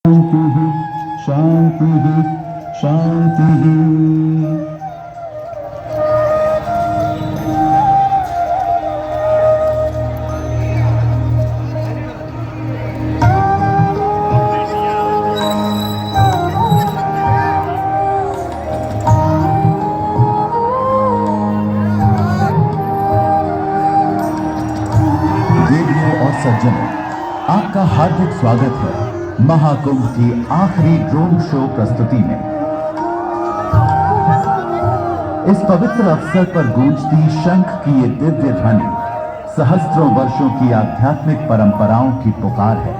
शांति शांति। देवियों और सज्जनों, आपका हार्दिक स्वागत है महाकुंभ की आखिरी ड्रोन शो प्रस्तुति में। इस पवित्र अवसर पर गूंजती शंख की ये दिव्य ध्वनि सहस्त्रों वर्षों की आध्यात्मिक परंपराओं की पुकार है।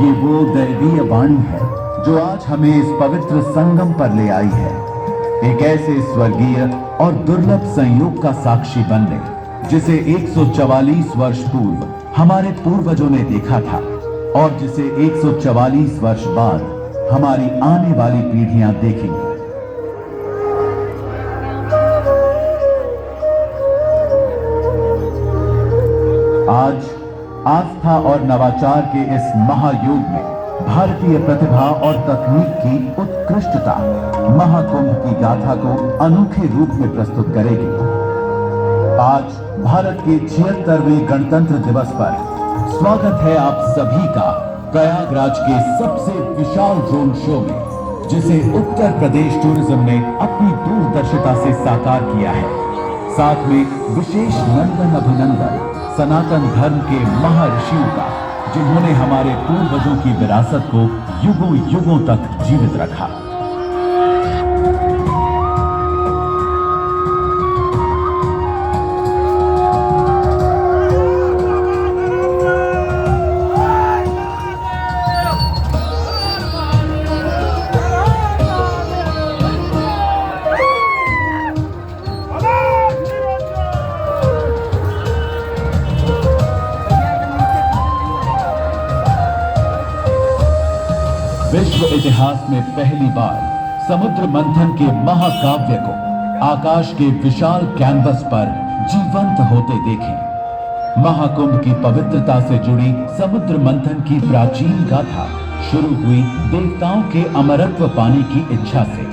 ये वो दैवीय वाणी है जो आज हमें इस पवित्र संगम पर ले आई है, एक ऐसे स्वर्गीय और दुर्लभ संयोग का साक्षी बनने जिसे 144 वर्ष पूर्व हमारे पूर्वजों ने देखा था और जिसे 144 वर्ष बाद हमारी आने वाली पीढ़ियां देखेंगी। आज आस्था और नवाचार के इस महायुग में भारतीय प्रतिभा और तकनीक की उत्कृष्टता महाकुंभ की गाथा को अनोखे रूप में प्रस्तुत करेगी। आज भारत के 76वें गणतंत्र दिवस पर स्वागत है आप सभी का प्रयागराज के सबसे विशाल ड्रोन शो में, जिसे उत्तर प्रदेश टूरिज्म ने अपनी दूरदर्शिता से साकार किया है। साथ में विशेष नंदन अभिनंदन सनातन धर्म के महर्षियों का, जिन्होंने हमारे पूर्वजों की विरासत को युगों युगों तक जीवित रखा। विश्व इतिहास में पहली बार समुद्र मंथन के महाकाव्य को आकाश के विशाल कैनवस पर जीवंत होते देखें। महाकुंभ की पवित्रता से जुड़ी समुद्र मंथन की प्राचीन गाथा शुरू हुई देवताओं के अमरत्व पाने की इच्छा से।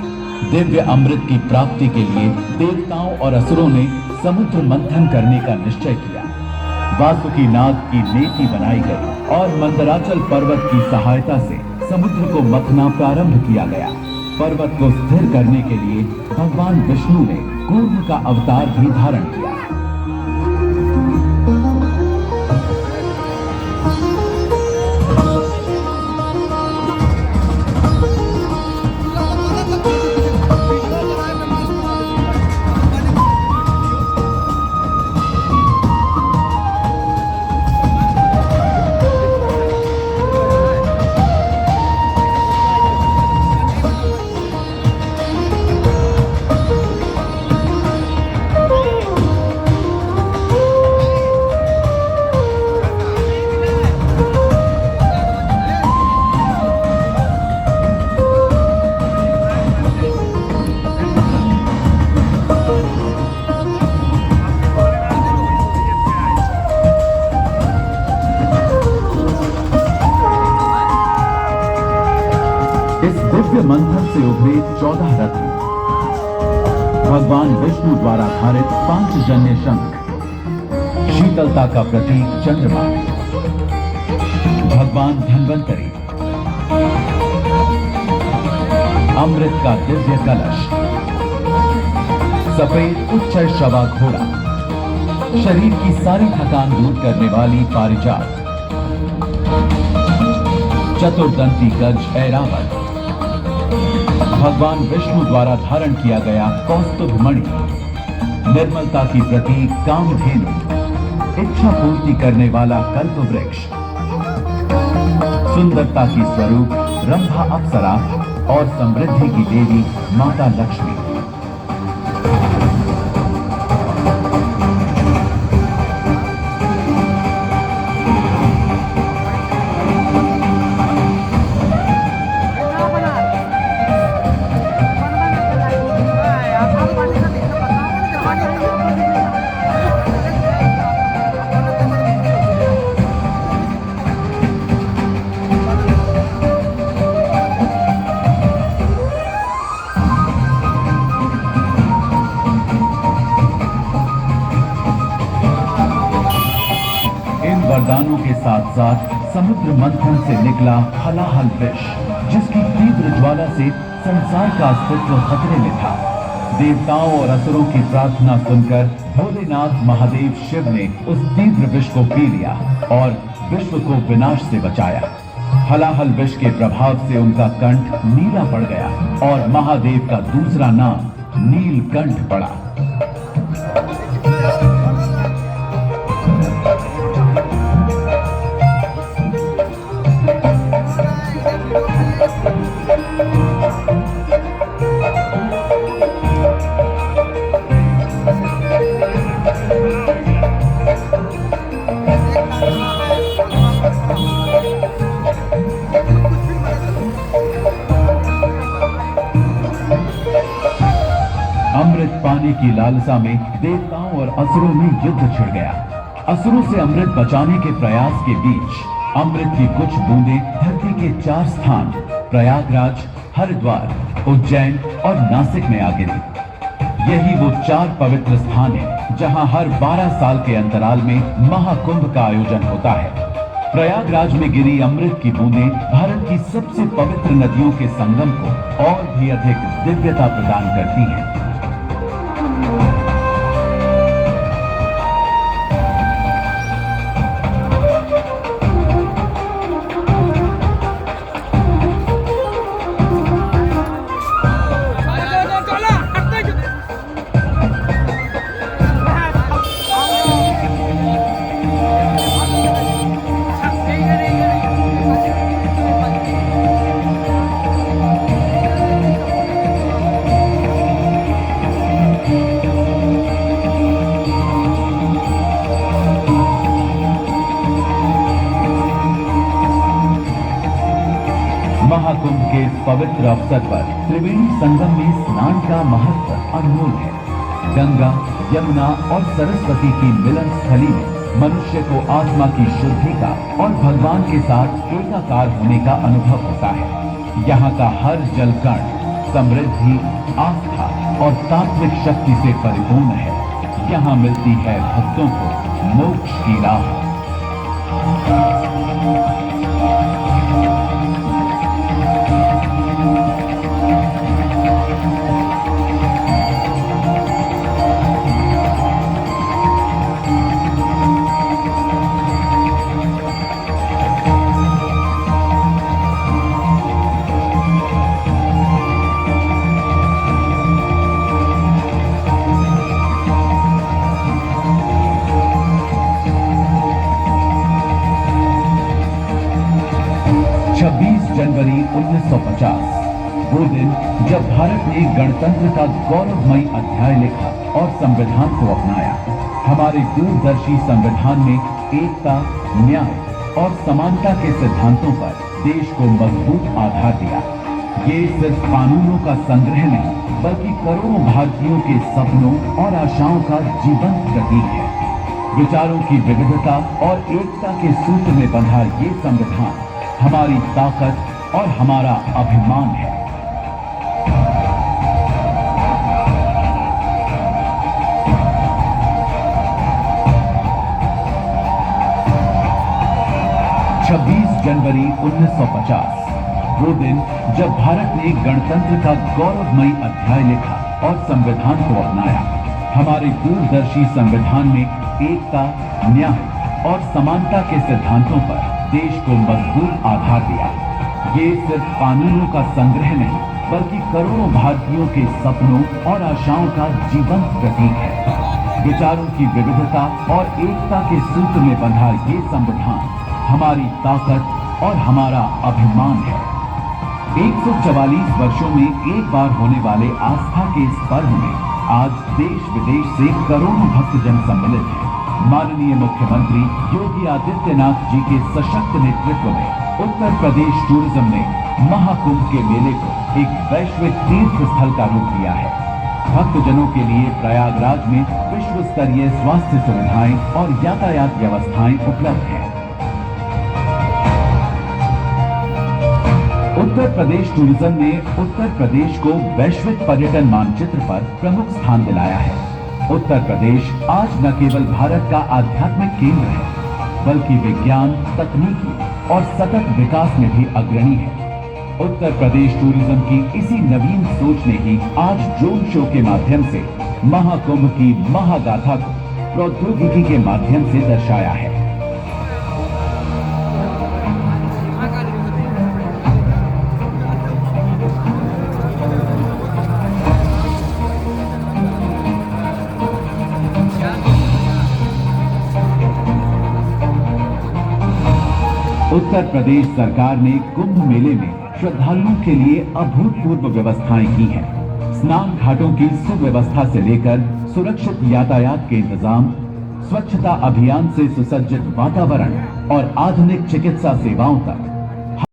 दिव्य अमृत की प्राप्ति के लिए देवताओं और असुरों ने समुद्र मंथन करने का निश्चय किया। वासुकी नाग की नेति बनाई गई और मंदराचल पर्वत की सहायता से समुद्र को मथना प्रारंभ किया गया। पर्वत को स्थिर करने के लिए भगवान विष्णु ने कूर्म का अवतार भी धारण किया। इस दिव्य मंथन से उभरे 14 रत्न, भगवान विष्णु द्वारा धारित 5 जन्य शंख, शीतलता का प्रतीक चंद्रमा, भगवान धन्वंतरी, अमृत का दिव्य कलश, सफेद उच्चर शवा घोड़ा, शरीर की सारी थकान दूर करने वाली पारिजात, चतुर्दंती गज ऐरावत, भगवान विष्णु द्वारा धारण किया गया कौस्तुभ मणि, निर्मलता की प्रतीक कामधेनु, इच्छा पूर्ति करने वाला कल्प वृक्ष, सुंदरता की स्वरूप रंभा अप्सरा और समृद्धि की देवी माता लक्ष्मी। साथ साथ समुद्र मंथन से निकला हलाहल विष, जिसकी तीव्र ज्वाला से संसार का अस्तित्व खतरे में था। देवताओं और असुरों की प्रार्थना सुनकर भोलेनाथ महादेव शिव ने उस तीव्र विष को पी लिया और विश्व को विनाश से बचाया। हलाहल विष के प्रभाव से उनका कंठ नीला पड़ गया और महादेव का दूसरा नाम नीलकंठ पड़ा। अमृत पाने की लालसा में देवताओं और असुरों में युद्ध छिड़ गया। असुरों से अमृत बचाने के प्रयास के बीच अमृत की कुछ बूंदें धरती के 4 स्थान प्रयागराज, हरिद्वार, उज्जैन और नासिक में आ गिरी। यही वो 4 पवित्र स्थान हैं जहां हर 12 साल के अंतराल में महाकुंभ का आयोजन होता है। प्रयागराज में गिरी अमृत की बूंदें भारत की सबसे पवित्र नदियों के संगम को और भी अधिक दिव्यता प्रदान करती हैं। महाकुंभ के इस पवित्र अवसर पर त्रिवेणी संगम में स्नान का महत्व अनमोल है। गंगा, यमुना और सरस्वती की मिलन स्थली में मनुष्य को आत्मा की शुद्धि का और भगवान के साथ एकाकार होने का अनुभव होता है। यहाँ का हर जल कण समृद्धि, आस्था और तात्विक शक्ति से परिपूर्ण है। यहाँ मिलती है भक्तों को मोक्ष की राह। 26 जनवरी 1950 वो दिन जब भारत ने गणतंत्र का गौरवमयी अध्याय लिखा और संविधान को अपनाया। हमारे दूरदर्शी संविधान में एकता, न्याय और समानता के सिद्धांतों पर देश को मजबूत आधार दिया। ये सिर्फ कानूनों का संग्रह नहीं, बल्कि करोड़ों भारतीयों के सपनों और आशाओं का जीवंत प्रतीक है। विचारों की विविधता और एकता के सूत्र में बंधा ये संविधान हमारी ताकत और हमारा अभिमान है। जनवरी 1950 वो दिन जब भारत ने गणतंत्र का गौरवमयी अध्याय लिखा और संविधान को अपनाया। हमारे दूरदर्शी संविधान में एकता, न्याय और समानता के सिद्धांतों पर देश को मजबूत आधार दिया। ये सिर्फ कानूनों का संग्रह नहीं, बल्कि करोड़ों भारतीयों के सपनों और आशाओं का जीवंत प्रतीक है। विचारों की विविधता और एकता के सूत्र में बंधा ये संविधान हमारी ताकत और हमारा अभिमान है। 144 वर्षों में एक बार होने वाले आस्था के इस पर्व में आज देश विदेश से करोड़ों भक्तजन सम्मिलित हैं। माननीय मुख्यमंत्री योगी आदित्यनाथ जी के सशक्त नेतृत्व में उत्तर प्रदेश टूरिज्म ने महाकुंभ के मेले को एक वैश्विक तीर्थ स्थल का रूप दिया है। भक्तजनों के लिए प्रयागराज में विश्व स्तरीय स्वास्थ्य सुविधाएं और यातायात व्यवस्थाएं उपलब्ध हैं। उत्तर प्रदेश टूरिज्म ने उत्तर प्रदेश को वैश्विक पर्यटन मानचित्र पर प्रमुख स्थान दिलाया है। उत्तर प्रदेश आज न केवल भारत का आध्यात्मिक केंद्र है, बल्कि विज्ञान, तकनीकी और सतत विकास में भी अग्रणी है। उत्तर प्रदेश टूरिज्म की इसी नवीन सोच ने ही आज ड्रोन शो के माध्यम से महाकुंभ की महागाथा को प्रौद्योगिकी के माध्यम से दर्शाया है। उत्तर प्रदेश सरकार ने कुंभ मेले में श्रद्धालुओं के लिए अभूतपूर्व व्यवस्थाएं की हैं। स्नान घाटों की सुव्यवस्था से लेकर सुरक्षित यातायात के इंतजाम, स्वच्छता अभियान से सुसज्जित वातावरण और आधुनिक चिकित्सा सेवाओं तक